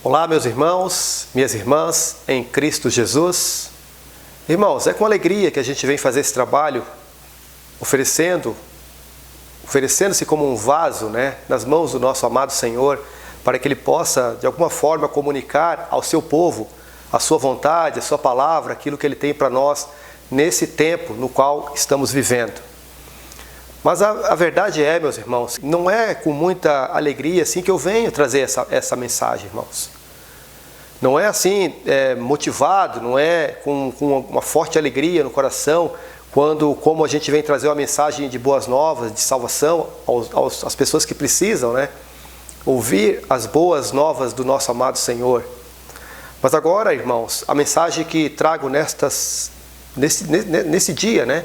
Olá, meus irmãos, minhas irmãs em Cristo Jesus. Irmãos, é com alegria que a gente vem fazer esse trabalho, oferecendo-se como um vaso, nas mãos do nosso amado Senhor, para que Ele possa, de alguma forma, comunicar ao seu povo a sua vontade, a sua palavra, aquilo que Ele tem para nós nesse tempo no qual estamos vivendo. Mas a verdade é, meus irmãos, não é com muita alegria assim que eu venho trazer essa mensagem, irmãos. Não é assim motivado, não é com uma forte alegria no coração, como a gente vem trazer uma mensagem de boas novas, de salvação às pessoas que precisam, ouvir as boas novas do nosso amado Senhor. Mas agora, irmãos, a mensagem que trago nesse dia,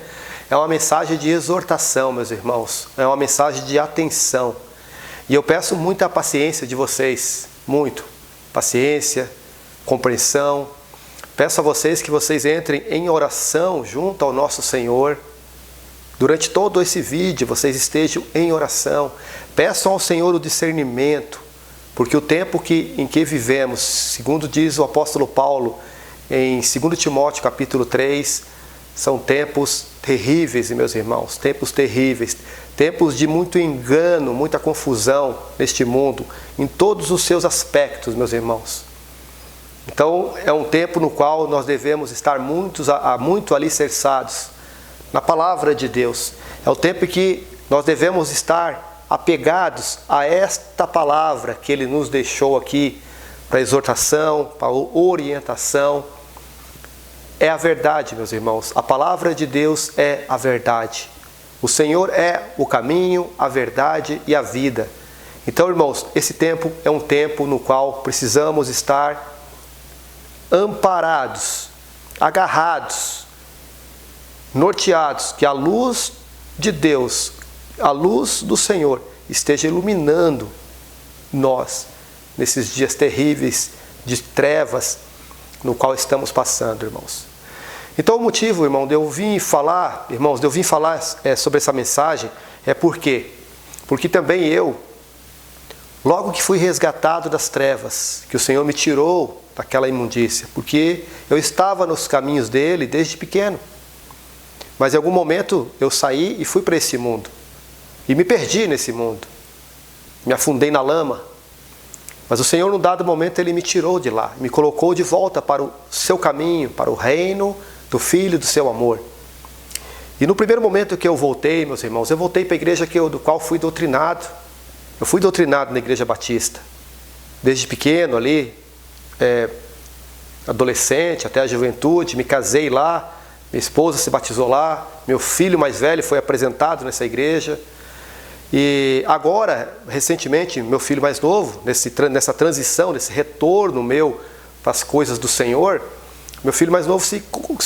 é uma mensagem de exortação, meus irmãos, é uma mensagem de atenção. E eu peço muita paciência de vocês, muito paciência, compreensão. Peço a vocês que vocês entrem em oração junto ao nosso Senhor. Durante todo esse vídeo, vocês estejam em oração. Peçam ao Senhor o discernimento, porque o tempo em que vivemos, segundo diz o apóstolo Paulo, em 2 Timóteo capítulo 3, são tempos terríveis, meus irmãos, tempos terríveis, tempos de muito engano, muita confusão neste mundo, em todos os seus aspectos, meus irmãos. Então, é um tempo no qual nós devemos estar muito alicerçados na palavra de Deus. É o tempo em que nós devemos estar apegados a esta palavra que Ele nos deixou aqui, para exortação, para orientação. É a verdade, meus irmãos. A palavra de Deus é a verdade. O Senhor é o caminho, a verdade e a vida. Então, irmãos, esse tempo é um tempo no qual precisamos estar amparados, agarrados, norteados, que a luz de Deus, a luz do Senhor, esteja iluminando nós nesses dias terríveis de trevas no qual estamos passando, irmãos. Então o motivo, irmão, de eu vir falar sobre essa mensagem é porque também eu, logo que fui resgatado das trevas, que o Senhor me tirou daquela imundícia, porque eu estava nos caminhos dele desde pequeno. Mas em algum momento eu saí e fui para esse mundo. E me perdi nesse mundo. Me afundei na lama. Mas o Senhor, num dado momento, Ele me tirou de lá. Me colocou de volta para o seu caminho, para o reino do Filho do seu amor. E no primeiro momento que eu voltei, meus irmãos, eu voltei para a igreja do qual fui doutrinado. Eu fui doutrinado na Igreja Batista. Desde pequeno ali, adolescente até a juventude, me casei lá, minha esposa se batizou lá, meu filho mais velho foi apresentado nessa igreja. E agora, recentemente, meu filho mais novo, nessa transição, nesse retorno meu para as coisas do Senhor, meu filho mais novo se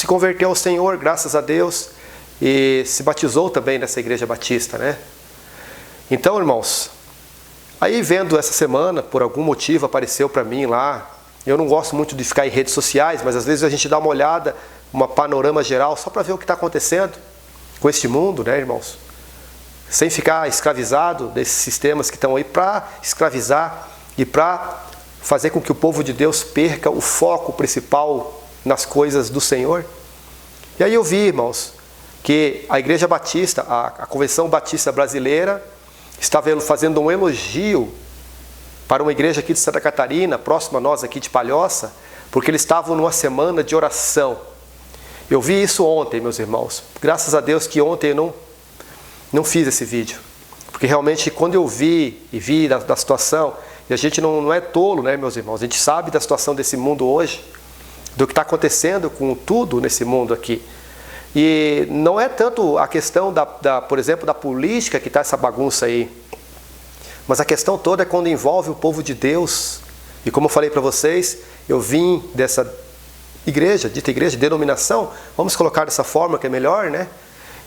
converteu ao Senhor, graças a Deus, e se batizou também nessa Igreja Batista, Então, irmãos, aí vendo essa semana, por algum motivo apareceu para mim lá, eu não gosto muito de ficar em redes sociais, mas às vezes a gente dá uma olhada, um panorama geral, só para ver o que está acontecendo com este mundo, irmãos? Sem ficar escravizado desses sistemas que estão aí para escravizar e para fazer com que o povo de Deus perca o foco principal nas coisas do Senhor. E aí eu vi, irmãos, que a Igreja Batista, a Convenção Batista Brasileira, estava fazendo um elogio para uma igreja aqui de Santa Catarina, próxima a nós aqui de Palhoça, porque eles estavam numa semana de oração. Eu vi isso ontem, meus irmãos. Graças a Deus que ontem eu não fiz esse vídeo. Porque realmente quando eu vi da situação, e a gente não é tolo, meus irmãos? A gente sabe da situação desse mundo hoje, do que está acontecendo com tudo nesse mundo aqui. E não é tanto a questão, por exemplo, da política que está essa bagunça aí. Mas a questão toda é quando envolve o povo de Deus. E como eu falei para vocês, eu vim dessa dita igreja, denominação, vamos colocar dessa forma que é melhor,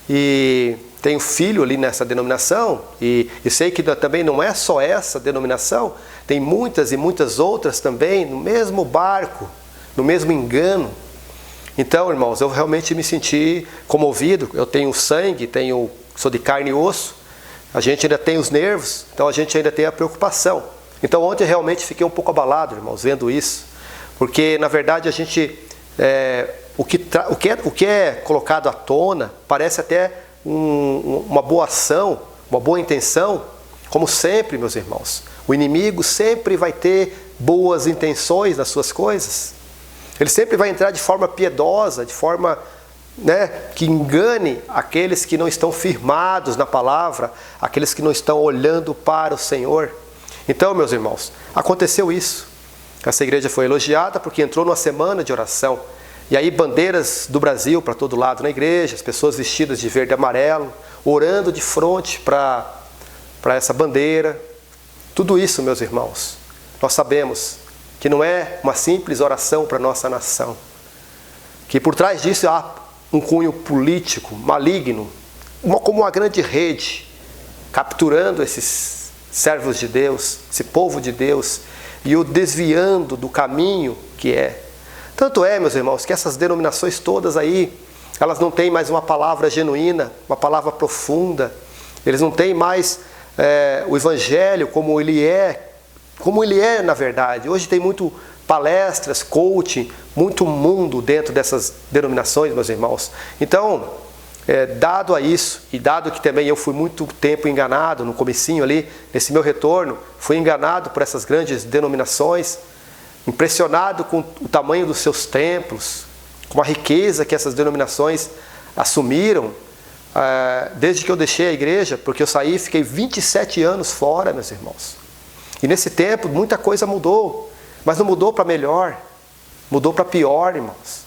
E tenho filho ali nessa denominação, e sei que também não é só essa denominação, tem muitas e muitas outras também no mesmo barco, no mesmo engano. Então, irmãos, eu realmente me senti comovido. Eu tenho sangue, sou de carne e osso, a gente ainda tem os nervos, então a gente ainda tem a preocupação. Então ontem eu realmente fiquei um pouco abalado, irmãos, vendo isso, porque na verdade a gente, o que é colocado à tona parece até uma boa ação, uma boa intenção, como sempre, meus irmãos. O inimigo sempre vai ter boas intenções nas suas coisas. Ele sempre vai entrar de forma piedosa, de forma que engane aqueles que não estão firmados na palavra, aqueles que não estão olhando para o Senhor. Então, meus irmãos, aconteceu isso. Essa igreja foi elogiada porque entrou numa semana de oração. E aí bandeiras do Brasil para todo lado na igreja, as pessoas vestidas de verde e amarelo, orando de frente para essa bandeira. Tudo isso, meus irmãos, nós sabemos que não é uma simples oração para a nossa nação. Que por trás disso há um cunho político, maligno, como uma grande rede, capturando esses servos de Deus, esse povo de Deus, e o desviando do caminho que é. Tanto é, meus irmãos, que essas denominações todas aí, elas não têm mais uma palavra genuína, uma palavra profunda. Eles não têm mais o Evangelho como ele é na verdade. Hoje tem muito palestras, coaching, muito mundo dentro dessas denominações, meus irmãos. Então, dado a isso, e dado que também eu fui muito tempo enganado no comecinho ali, nesse meu retorno, fui enganado por essas grandes denominações, impressionado com o tamanho dos seus templos, com a riqueza que essas denominações assumiram, desde que eu deixei a igreja, porque eu saí e fiquei 27 anos fora, meus irmãos. E nesse tempo muita coisa mudou, mas não mudou para melhor, mudou para pior, irmãos.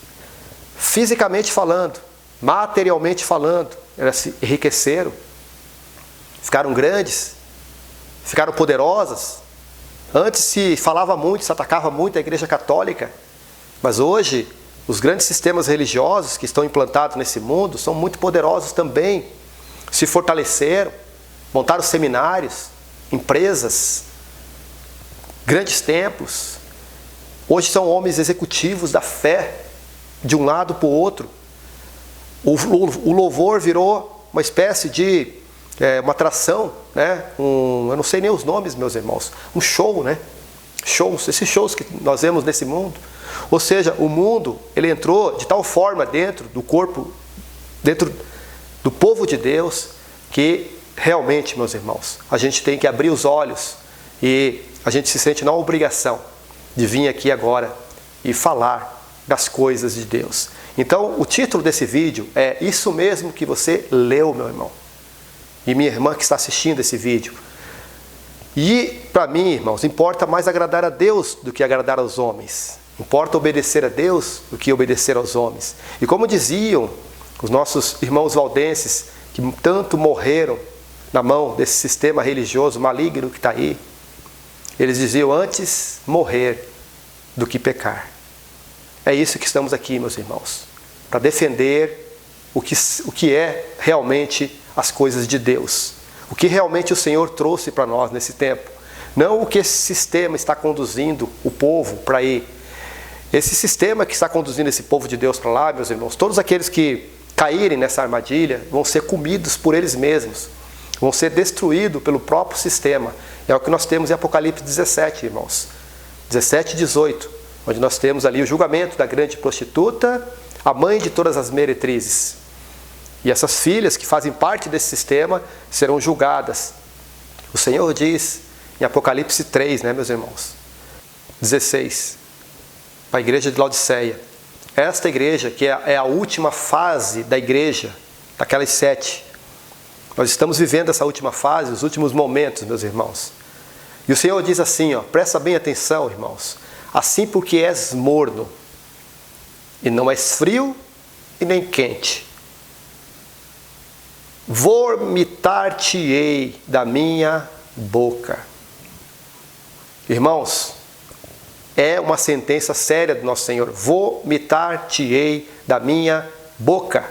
Fisicamente falando, materialmente falando, elas se enriqueceram, ficaram grandes, ficaram poderosas. Antes se falava muito, se atacava muito a Igreja Católica, mas hoje os grandes sistemas religiosos que estão implantados nesse mundo são muito poderosos também. Se fortaleceram, montaram seminários, empresas, grandes templos. Hoje são homens executivos da fé, de um lado para o outro. O louvor virou uma espécie de uma atração, eu não sei nem os nomes, meus irmãos, um show, shows, esses shows que nós vemos nesse mundo. Ou seja, o mundo, ele entrou de tal forma dentro do corpo, dentro do povo de Deus, que realmente, meus irmãos, a gente tem que abrir os olhos e a gente se sente na obrigação de vir aqui agora e falar das coisas de Deus. Então, o título desse vídeo é isso mesmo que você leu, meu irmão. E minha irmã que está assistindo esse vídeo. E para mim, irmãos, importa mais agradar a Deus do que agradar aos homens. Importa obedecer a Deus do que obedecer aos homens. E como diziam os nossos irmãos valdenses, que tanto morreram na mão desse sistema religioso maligno que está aí, eles diziam antes morrer do que pecar. É isso que estamos aqui, meus irmãos, para defender o que é realmente as coisas de Deus, o que realmente o Senhor trouxe para nós nesse tempo, não o que esse sistema está conduzindo o povo para ir. Esse sistema que está conduzindo esse povo de Deus para lá, meus irmãos, todos aqueles que caírem nessa armadilha vão ser comidos por eles mesmos, vão ser destruídos pelo próprio sistema. É o que nós temos em Apocalipse 17, irmãos, 17 e 18, onde nós temos ali o julgamento da grande prostituta, a mãe de todas as meretrizes. E essas filhas que fazem parte desse sistema serão julgadas. O Senhor diz em Apocalipse 3, meus irmãos, 16, para a igreja de Laodiceia. Esta igreja, que é a última fase da igreja, daquelas 7. Nós estamos vivendo essa última fase, os últimos momentos, meus irmãos. E o Senhor diz assim, presta bem atenção, irmãos. Assim porque és morno, e não és frio e nem quente, vomitar-te-ei da minha boca. Irmãos, é uma sentença séria do nosso Senhor. Vomitar-te-ei da minha boca.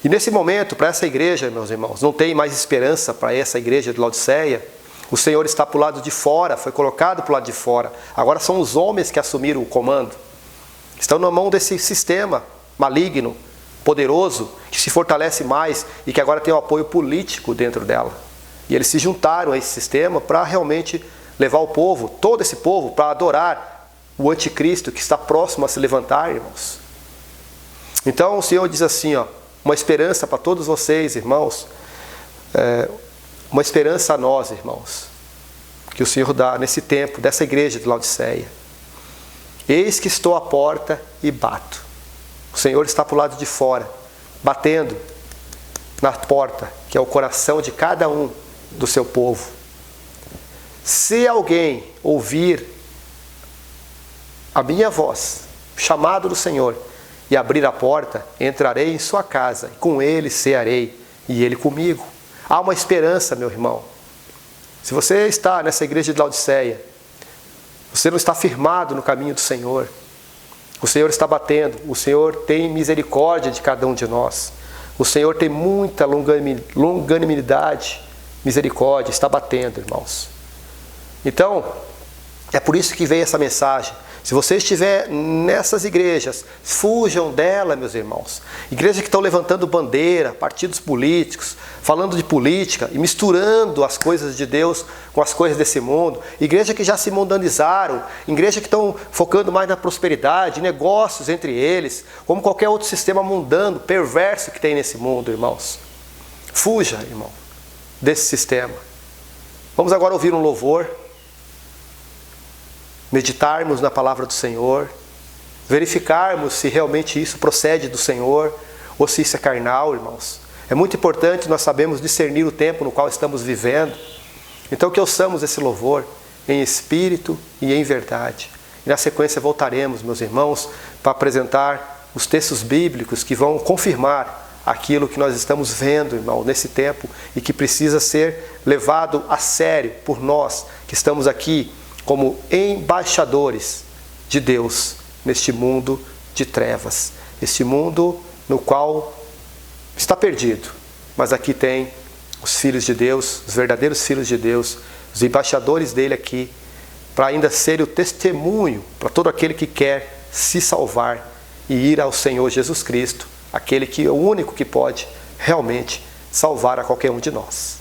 E nesse momento, para essa igreja, meus irmãos, não tem mais esperança para essa igreja de Laodiceia. O Senhor está para o lado de fora, foi colocado para o lado de fora. Agora são os homens que assumiram o comando. Estão na mão desse sistema maligno, poderoso, que se fortalece mais e que agora tem um apoio político dentro dela. E eles se juntaram a esse sistema para realmente levar o povo, todo esse povo, para adorar o anticristo que está próximo a se levantar, irmãos. Então o Senhor diz assim, ó, uma esperança para todos vocês, irmãos, uma esperança a nós, irmãos, que o Senhor dá nesse tempo, dessa igreja de Laodiceia. Eis que estou à porta e bato. O Senhor está para o lado de fora, batendo na porta, que é o coração de cada um do seu povo. Se alguém ouvir a minha voz, o chamado do Senhor, e abrir a porta, entrarei em sua casa, e com ele cearei, e ele comigo. Há uma esperança, meu irmão. Se você está nessa igreja de Laodiceia, você não está firmado no caminho do Senhor, o Senhor está batendo, o Senhor tem misericórdia de cada um de nós, o Senhor tem muita longanimidade, misericórdia, está batendo, irmãos. Então, é por isso que veio essa mensagem. Se você estiver nessas igrejas, fujam dela, meus irmãos. Igrejas que estão levantando bandeira, partidos políticos, falando de política e misturando as coisas de Deus com as coisas desse mundo. Igrejas que já se mundanizaram, igrejas que estão focando mais na prosperidade, negócios entre eles, como qualquer outro sistema mundano, perverso que tem nesse mundo, irmãos. Fuja, irmão, desse sistema. Vamos agora ouvir um louvor. Meditarmos na palavra do Senhor, verificarmos se realmente isso procede do Senhor ou se isso é carnal, irmãos. É muito importante nós sabermos discernir o tempo no qual estamos vivendo. Então que ouçamos esse louvor em espírito e em verdade. E na sequência voltaremos, meus irmãos, para apresentar os textos bíblicos que vão confirmar aquilo que nós estamos vendo, irmão, nesse tempo e que precisa ser levado a sério por nós que estamos aqui como embaixadores de Deus neste mundo de trevas, este mundo no qual está perdido, mas aqui tem os filhos de Deus, os verdadeiros filhos de Deus, os embaixadores dele aqui, para ainda ser o testemunho para todo aquele que quer se salvar e ir ao Senhor Jesus Cristo, aquele que é o único que pode realmente salvar a qualquer um de nós.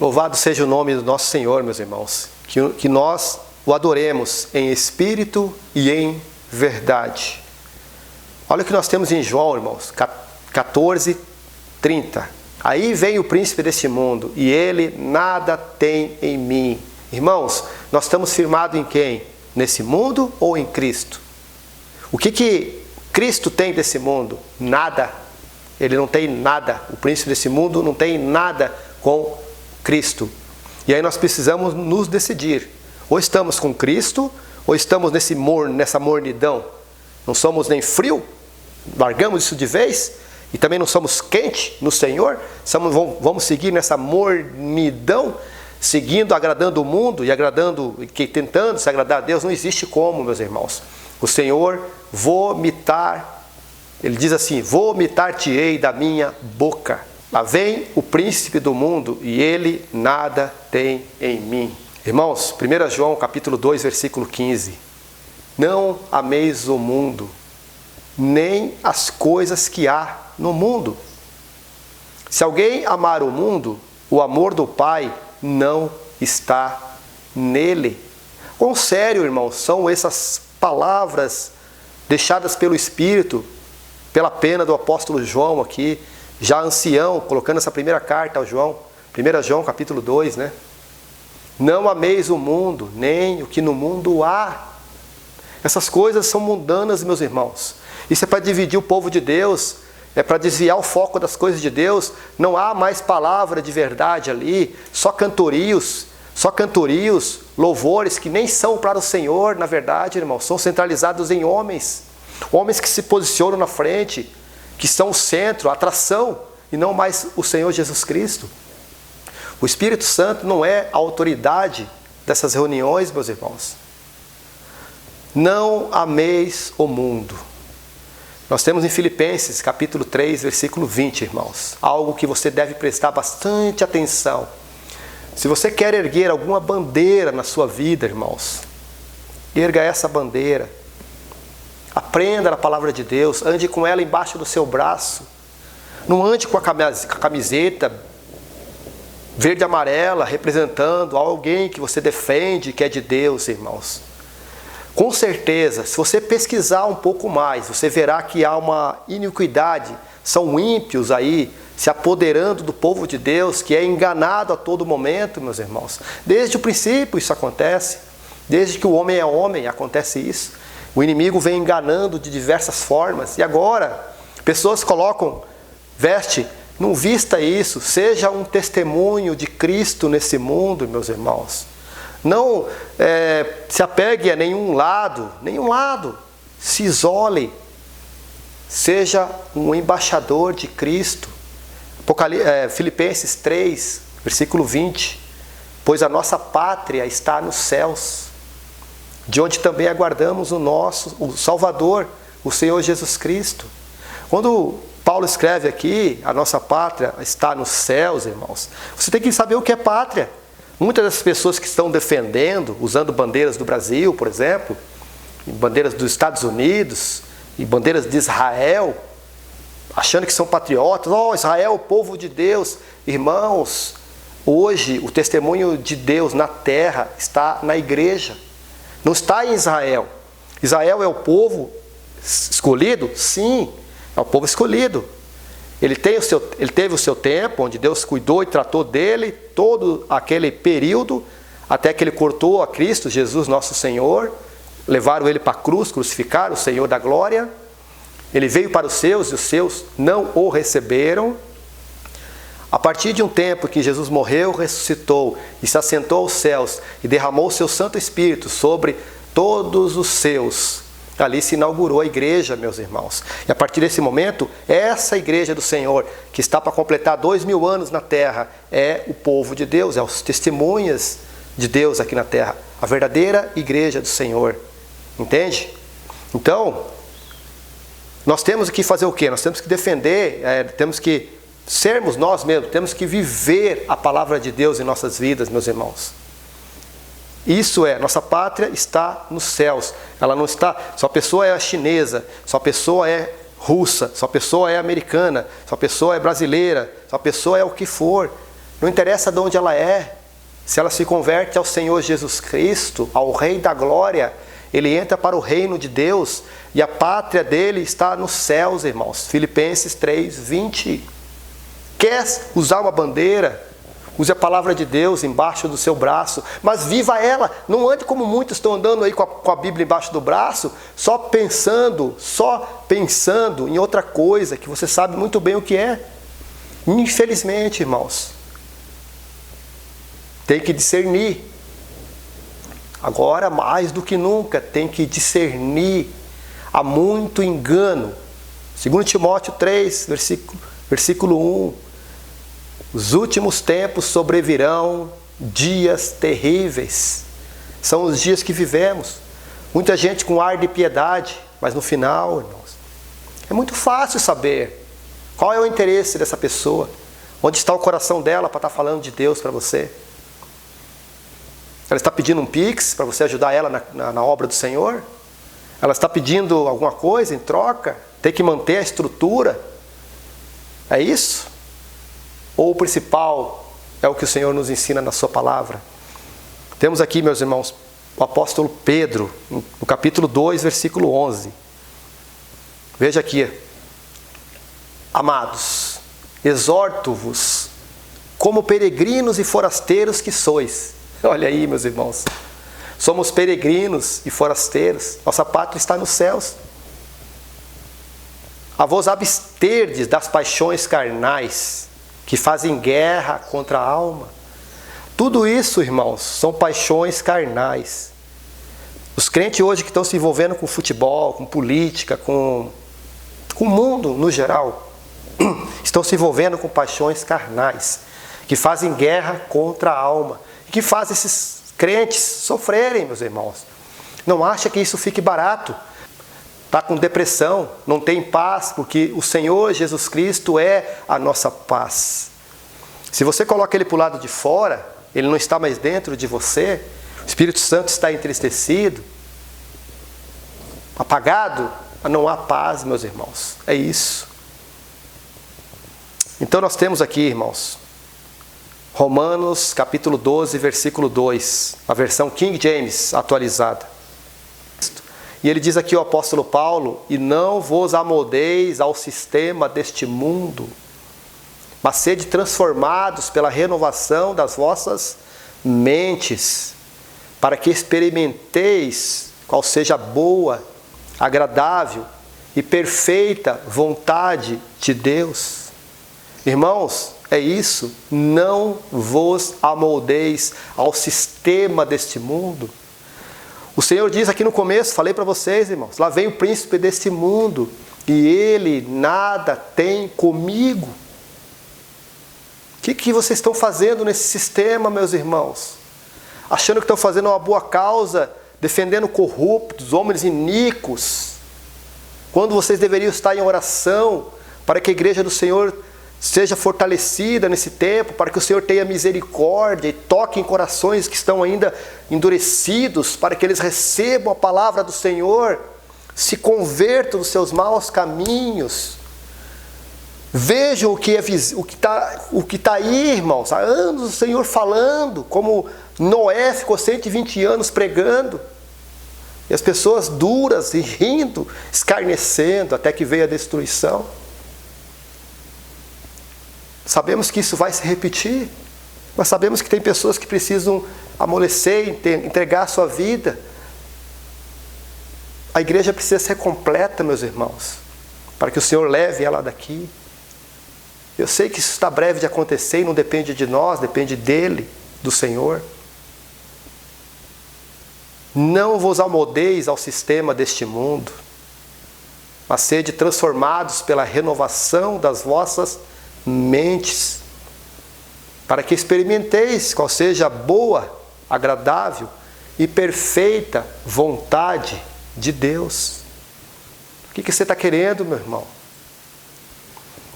Louvado seja o nome do nosso Senhor, meus irmãos. Que nós o adoremos em espírito e em verdade. Olha o que nós temos em João, irmãos, 14:30. Aí vem o príncipe deste mundo, e ele nada tem em mim. Irmãos, nós estamos firmados em quem? Nesse mundo ou em Cristo? O que Cristo tem desse mundo? Nada. Ele não tem nada. O príncipe desse mundo não tem nada com Cristo. E aí nós precisamos nos decidir. Ou estamos com Cristo, ou estamos nessa mornidão. Não somos nem frio, largamos isso de vez, e também não somos quente no Senhor. Vamos seguir nessa mornidão, seguindo, agradando o mundo e tentando se agradar a Deus. Não existe como, meus irmãos. O Senhor Ele diz assim: vomitar-te-ei da minha boca. Lá vem o príncipe do mundo e ele nada tem em mim. Irmãos, 1 João capítulo 2, versículo 15. Não ameis o mundo, nem as coisas que há no mundo. Se alguém amar o mundo, o amor do Pai não está nele. Quão sério, irmãos, são essas palavras deixadas pelo Espírito, pela pena do apóstolo João aqui, já ancião, colocando essa primeira carta ao João, 1 João capítulo 2, né? Não ameis o mundo, nem o que no mundo há. Essas coisas são mundanas, meus irmãos. Isso é para dividir o povo de Deus, é para desviar o foco das coisas de Deus. Não há mais palavra de verdade ali, só cantorios, louvores que nem são para o Senhor, na verdade, irmãos, são centralizados em homens que se posicionam na frente, que são o centro, a atração, e não mais o Senhor Jesus Cristo. O Espírito Santo não é a autoridade dessas reuniões, meus irmãos. Não ameis o mundo. Nós temos em Filipenses, capítulo 3, versículo 20, irmãos. Algo que você deve prestar bastante atenção. Se você quer erguer alguma bandeira na sua vida, irmãos, erga essa bandeira. Aprenda a palavra de Deus, ande com ela embaixo do seu braço. Não ande com a camiseta verde e amarela, representando alguém que você defende, que é de Deus, irmãos. Com certeza, se você pesquisar um pouco mais, você verá que há uma iniquidade, são ímpios aí, se apoderando do povo de Deus, que é enganado a todo momento, meus irmãos. Desde o princípio isso acontece, desde que o homem é homem, acontece isso. O inimigo vem enganando de diversas formas, e agora, pessoas colocam, não vista isso, seja um testemunho de Cristo nesse mundo, meus irmãos. Não se apegue a nenhum lado, se isole, seja um embaixador de Cristo. Filipenses 3, versículo 20, pois a nossa pátria está nos céus, de onde também aguardamos o Salvador, o Senhor Jesus Cristo. Quando Paulo escreve aqui, a nossa pátria está nos céus, irmãos, você tem que saber o que é pátria. Muitas das pessoas que estão defendendo, usando bandeiras do Brasil, por exemplo, bandeiras dos Estados Unidos, e bandeiras de Israel, achando que são patriotas, Israel, o povo de Deus. Irmãos, hoje o testemunho de Deus na terra está na igreja, não está em Israel. Israel é o povo escolhido? Sim, é o povo escolhido. Ele teve o seu tempo, onde Deus cuidou e tratou dele, todo aquele período, até que ele cortou a Cristo, Jesus nosso Senhor, levaram ele para a cruz, crucificaram o Senhor da glória. Ele veio para os seus, e os seus não o receberam. A partir de um tempo que Jesus morreu, ressuscitou e se assentou aos céus e derramou o seu Santo Espírito sobre todos os seus, ali se inaugurou a igreja, meus irmãos. E a partir desse momento, essa igreja do Senhor, que está para completar 2000 anos na terra, é o povo de Deus, é os testemunhas de Deus aqui na terra, a verdadeira igreja do Senhor. Entende? Então, nós temos que fazer o quê? Nós temos que defender, temos que sermos nós mesmos, temos que viver a palavra de Deus em nossas vidas, meus irmãos. Isso nossa pátria está nos céus. Ela não está, sua pessoa é a chinesa, sua pessoa é russa, sua pessoa é americana, sua pessoa é brasileira, sua pessoa é o que for. não interessa de onde ela é, se ela se converte ao Senhor Jesus Cristo, ao Rei da Glória, ele entra para o reino de Deus e a pátria dele está nos céus, irmãos. Filipenses 3:20. Quer usar uma bandeira? Use a palavra de Deus embaixo do seu braço, mas viva ela. Não ande como muitos estão andando aí com a Bíblia embaixo do braço, só pensando em outra coisa, que você sabe muito bem o que é. Infelizmente, irmãos, tem que discernir. Agora, mais do que nunca, tem que discernir. Há muito engano. 2 Timóteo 3, versículo 1. Os últimos tempos sobrevirão dias terríveis. São os dias que vivemos. Muita gente com ar de piedade, mas no final, irmãos, é muito fácil saber qual é o interesse dessa pessoa. Onde está o coração dela para estar falando de Deus para você. Ela está pedindo um pix para você ajudar ela na obra do Senhor? Ela está pedindo alguma coisa em troca? Tem que manter a estrutura? É isso? Ou o principal é o que o Senhor nos ensina na sua palavra? Temos aqui, meus irmãos, o apóstolo Pedro, no capítulo 2, versículo 11. Veja aqui. Amados, exorto-vos como peregrinos e forasteiros que sois. Olha aí, meus irmãos. Somos peregrinos e forasteiros. Nossa pátria está nos céus. A vos absterdes das paixões carnais, que fazem guerra contra a alma. Tudo isso, irmãos, são paixões carnais. Os crentes hoje que estão se envolvendo com futebol, com política, com o mundo no geral, estão se envolvendo com paixões carnais, que fazem guerra contra a alma, que fazem esses crentes sofrerem, meus irmãos. Não acha que isso fique barato. Está com depressão, não tem paz, porque o Senhor Jesus Cristo é a nossa paz. Se você coloca ele para o lado de fora, ele não está mais dentro de você, o Espírito Santo está entristecido, apagado, não há paz, meus irmãos. É isso. Então nós temos aqui, irmãos, Romanos capítulo 12, versículo 2, a versão King James atualizada. E ele diz aqui o apóstolo Paulo: e não vos amoldeis ao sistema deste mundo, mas sede transformados pela renovação das vossas mentes, para que experimenteis qual seja a boa, agradável e perfeita vontade de Deus. Irmãos, é isso. Não vos amoldeis ao sistema deste mundo. O Senhor diz aqui no começo, falei para vocês, irmãos, lá vem o príncipe deste mundo e ele nada tem comigo. O que vocês estão fazendo nesse sistema, meus irmãos? Achando que estão fazendo uma boa causa, defendendo corruptos, homens iníquos, quando vocês deveriam estar em oração para que a igreja do Senhor seja fortalecida nesse tempo, para que o Senhor tenha misericórdia e toque em corações que estão ainda endurecidos, para que eles recebam a palavra do Senhor, se convertam dos seus maus caminhos. Vejam o que está aí, irmãos. Há anos o Senhor falando, como Noé ficou 120 anos pregando, e as pessoas duras e rindo, escarnecendo, até que veio a destruição. Sabemos que isso vai se repetir, mas sabemos que tem pessoas que precisam amolecer, entregar a sua vida. A igreja precisa ser completa, meus irmãos, para que o Senhor leve ela daqui. Eu sei que isso está breve de acontecer e não depende de nós, depende dele, do Senhor. Não vos amoldeis ao sistema deste mundo, mas sede transformados pela renovação das vossas mentes, para que experimenteis qual seja a boa, agradável e perfeita vontade de Deus. O que você está querendo, meu irmão?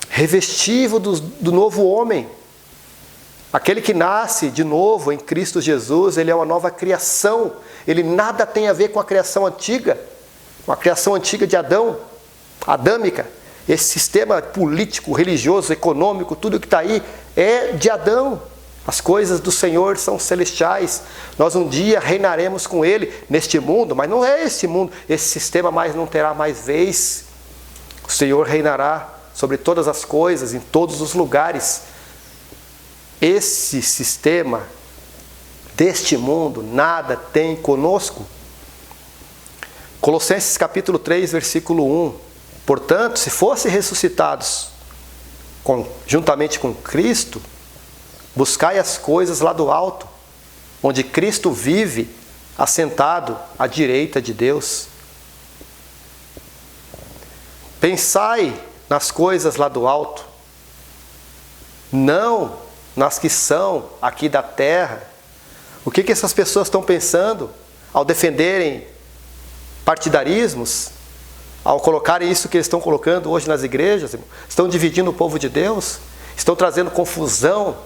Revestivo do novo homem. Aquele que nasce de novo em Cristo Jesus, ele é uma nova criação. Ele nada tem a ver com a criação antiga de Adão, adâmica. Esse sistema político, religioso, econômico, tudo que está aí é de Adão. As coisas do Senhor são celestiais. Nós um dia reinaremos com Ele neste mundo, mas não é esse mundo. Esse sistema mais não terá mais vez. O Senhor reinará sobre todas as coisas, em todos os lugares. Esse sistema deste mundo nada tem conosco. Colossenses capítulo 3, versículo 1. Portanto, se fossem ressuscitados juntamente com Cristo, buscai as coisas lá do alto, onde Cristo vive, assentado à direita de Deus. Pensai nas coisas lá do alto, não nas que são aqui da terra. O que essas pessoas estão pensando ao defenderem partidarismos, ao colocarem isso que eles estão colocando hoje nas igrejas? Irmão? Estão dividindo o povo de Deus, estão trazendo confusão.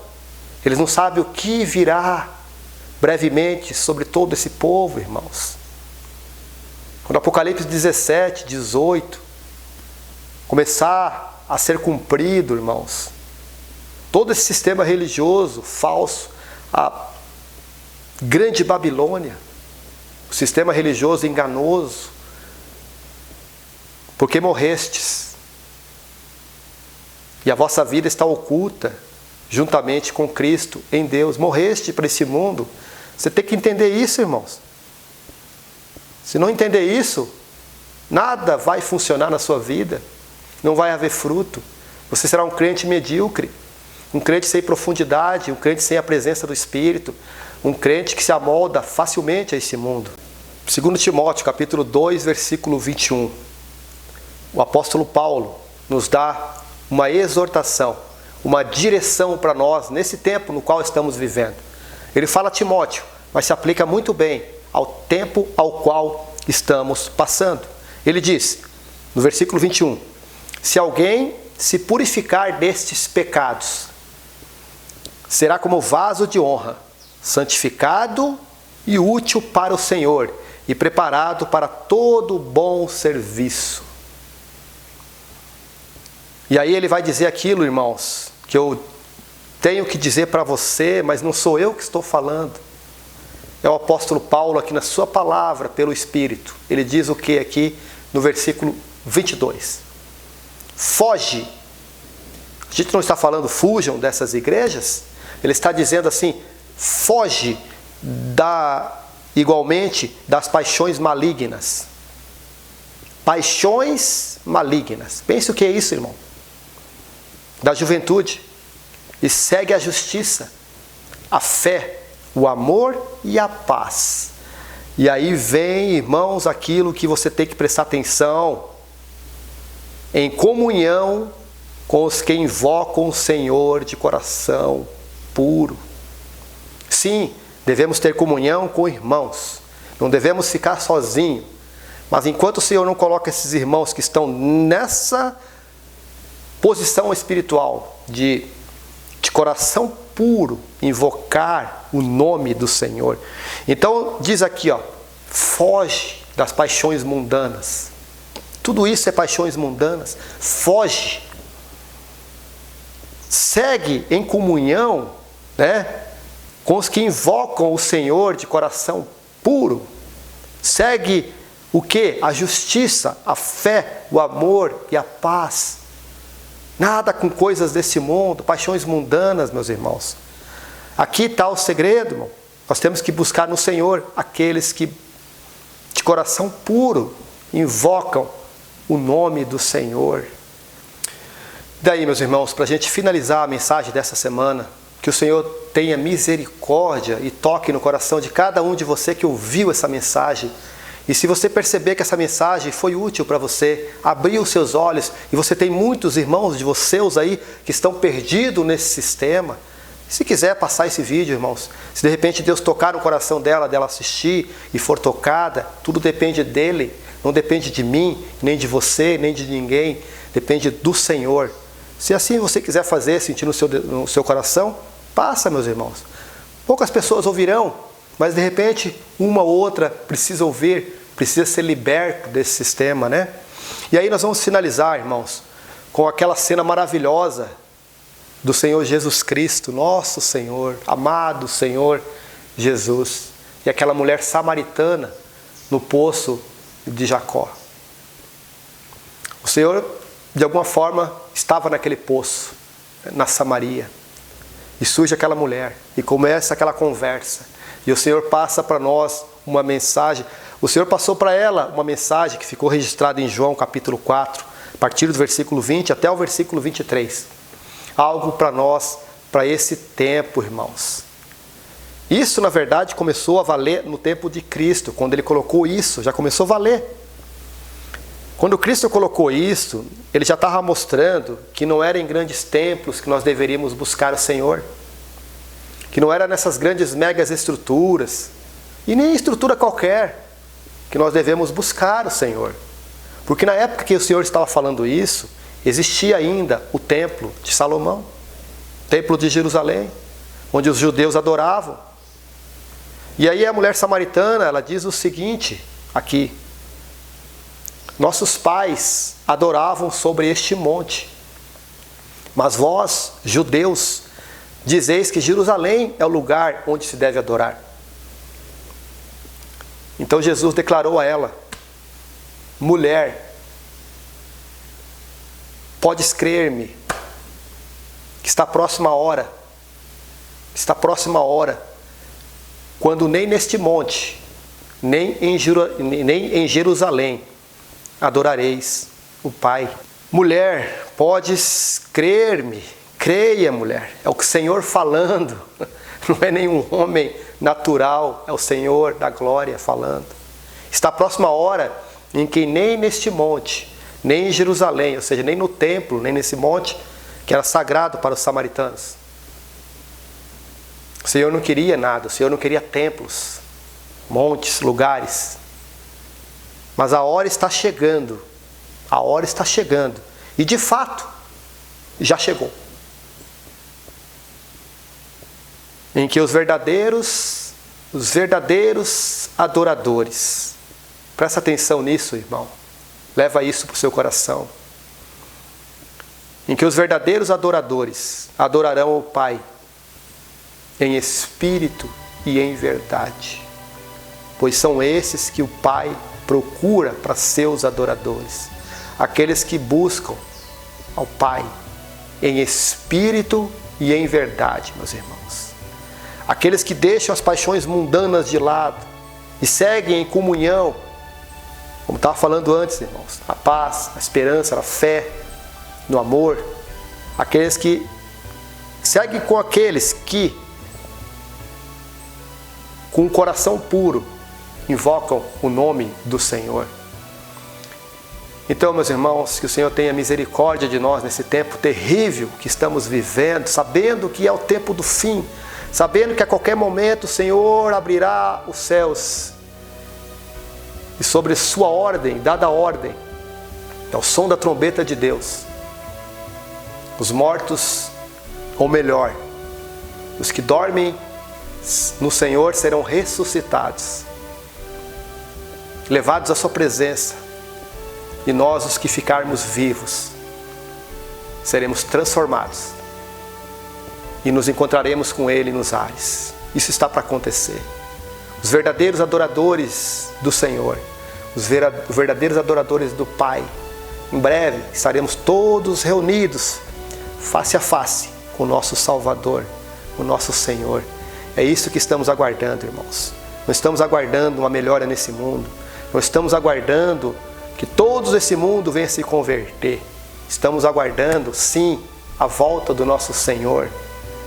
Eles não sabem o que virá brevemente sobre todo esse povo, irmãos. Quando Apocalipse 17, 18 começar a ser cumprido, irmãos, todo esse sistema religioso falso, a grande Babilônia, o sistema religioso enganoso, porque morrestes, e a vossa vida está oculta juntamente com Cristo em Deus. Morreste para esse mundo. Você tem que entender isso, irmãos. Se não entender isso, nada vai funcionar na sua vida. Não vai haver fruto. Você será um crente medíocre, um crente sem profundidade, um crente sem a presença do Espírito, um crente que se amolda facilmente a esse mundo. 2 Timóteo, capítulo 2, versículo 21. O apóstolo Paulo nos dá uma exortação, uma direção para nós nesse tempo no qual estamos vivendo. Ele fala a Timóteo, mas se aplica muito bem ao tempo ao qual estamos passando. Ele diz, no versículo 21, se alguém se purificar destes pecados, será como vaso de honra, santificado e útil para o Senhor, e preparado para todo bom serviço. E aí ele vai dizer aquilo, irmãos, que eu tenho que dizer para você, mas não sou eu que estou falando. É o apóstolo Paulo aqui na sua palavra, pelo Espírito. Ele diz o que aqui no versículo 22? Foge. A gente não está falando fujam dessas igrejas. Ele está dizendo assim, foge igualmente das paixões malignas. Paixões malignas. Pense o que é isso, irmão. Da juventude. E segue a justiça, a fé, o amor e a paz. E aí vem, irmãos, aquilo que você tem que prestar atenção. Em comunhão com os que invocam o Senhor de coração puro. Sim, devemos ter comunhão com irmãos. Não devemos ficar sozinhos. Mas enquanto o Senhor não coloca esses irmãos que estão nessa posição espiritual de coração puro, invocar o nome do Senhor. Então diz aqui, foge das paixões mundanas. Tudo isso é paixões mundanas. Foge. Segue em comunhão, com os que invocam o Senhor de coração puro. Segue o quê? A justiça, a fé, o amor e a paz. Nada com coisas desse mundo, paixões mundanas, meus irmãos. Aqui está o segredo, irmão. Nós temos que buscar no Senhor aqueles que, de coração puro, invocam o nome do Senhor. Daí, meus irmãos, para a gente finalizar a mensagem dessa semana, que o Senhor tenha misericórdia e toque no coração de cada um de você que ouviu essa mensagem. E se você perceber que essa mensagem foi útil para você, abriu os seus olhos, e você tem muitos irmãos de vocês aí que estão perdidos nesse sistema, se quiser passar esse vídeo, irmãos, se de repente Deus tocar no coração dela assistir e for tocada, tudo depende dele, não depende de mim, nem de você, nem de ninguém, depende do Senhor. Se assim você quiser fazer, sentir no seu coração, passa, meus irmãos. Poucas pessoas ouvirão, mas de repente uma ou outra precisa ouvir, precisa ser liberto desse sistema, E aí nós vamos finalizar, irmãos, com aquela cena maravilhosa do Senhor Jesus Cristo, nosso Senhor, amado Senhor Jesus, e aquela mulher samaritana no poço de Jacó. O Senhor, de alguma forma, estava naquele poço, na Samaria, e surge aquela mulher, e começa aquela conversa, e o Senhor passa para nós uma mensagem. O Senhor passou para ela uma mensagem que ficou registrada em João capítulo 4, a partir do versículo 20 até o versículo 23. Algo para nós, para esse tempo, irmãos. Isso, na verdade, começou a valer no tempo de Cristo. Quando Ele colocou isso, já começou a valer. Quando Cristo colocou isso, Ele já estava mostrando que não era em grandes templos que nós deveríamos buscar o Senhor. Que não era nessas grandes megas estruturas, e nem estrutura qualquer, que nós devemos buscar o Senhor. Porque na época que o Senhor estava falando isso, existia ainda o templo de Salomão, o templo de Jerusalém, onde os judeus adoravam. E aí a mulher samaritana, ela diz o seguinte aqui: nossos pais adoravam sobre este monte, mas vós, judeus, dizeis que Jerusalém é o lugar onde se deve adorar. Então Jesus declarou a ela: mulher, podes crer-me, que está próxima a hora, quando nem neste monte, nem em Jerusalém, adorareis o Pai. Mulher, podes crer-me, creia, mulher, é o que o Senhor falando, não é nenhum homem natural, é o Senhor da glória falando. Está próxima a hora em que nem neste monte, nem em Jerusalém, ou seja, nem no templo, nem nesse monte, que era sagrado para os samaritanos. O Senhor não queria nada, o Senhor não queria templos, montes, lugares. Mas a hora está chegando, e de fato, já chegou. Em que os verdadeiros adoradores, presta atenção nisso, irmão, leva isso para o seu coração, em que os verdadeiros adoradores adorarão o Pai em espírito e em verdade, pois são esses que o Pai procura para seus adoradores, aqueles que buscam ao Pai em espírito e em verdade, meus irmãos. Aqueles que deixam as paixões mundanas de lado e seguem em comunhão, como estava falando antes, irmãos, a paz, a esperança, a fé, no amor. Aqueles que seguem com aqueles que, com o coração puro, invocam o nome do Senhor. Então, meus irmãos, que o Senhor tenha misericórdia de nós nesse tempo terrível que estamos vivendo, sabendo que é o tempo do fim, sabendo que a qualquer momento o Senhor abrirá os céus e sobre sua ordem, dada a ordem, ao som da trombeta de Deus, os mortos, ou melhor, os que dormem no Senhor serão ressuscitados, levados à sua presença, e nós, os que ficarmos vivos, seremos transformados e nos encontraremos com Ele nos ares. Isso está para acontecer. Os verdadeiros adoradores do Senhor, os verdadeiros adoradores do Pai, em breve estaremos todos reunidos, face a face, com o nosso Salvador, o nosso Senhor. É isso que estamos aguardando, irmãos. Não estamos aguardando uma melhora nesse mundo. Não estamos aguardando que todos esse mundo venha se converter. Estamos aguardando, sim, a volta do nosso Senhor.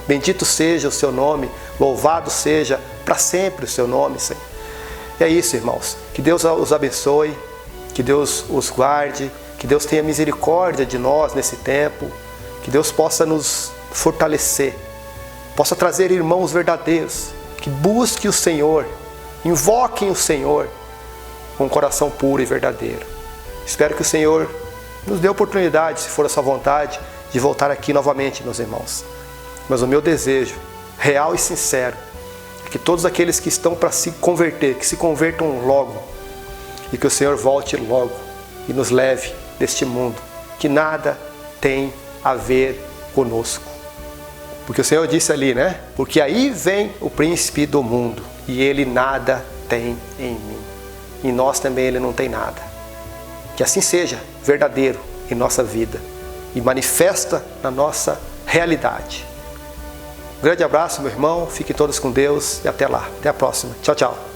Bendito seja o seu nome, louvado seja para sempre o seu nome, Senhor. E é isso, irmãos. Que Deus os abençoe, que Deus os guarde, que Deus tenha misericórdia de nós nesse tempo, que Deus possa nos fortalecer, possa trazer irmãos verdadeiros, que busquem o Senhor, invoquem o Senhor com um coração puro e verdadeiro. Espero que o Senhor nos dê a oportunidade, se for a sua vontade, de voltar aqui novamente, meus irmãos. Mas o meu desejo, real e sincero, é que todos aqueles que estão para se converter, que se convertam logo, e que o Senhor volte logo e nos leve deste mundo, que nada tem a ver conosco. Porque o Senhor disse ali, né? Porque aí vem o príncipe do mundo e ele nada tem em mim. Em nós também ele não tem nada. Que assim seja verdadeiro em nossa vida e manifesta na nossa realidade. Um grande abraço, meu irmão. Fiquem todos com Deus e até lá. Até a próxima. Tchau, tchau.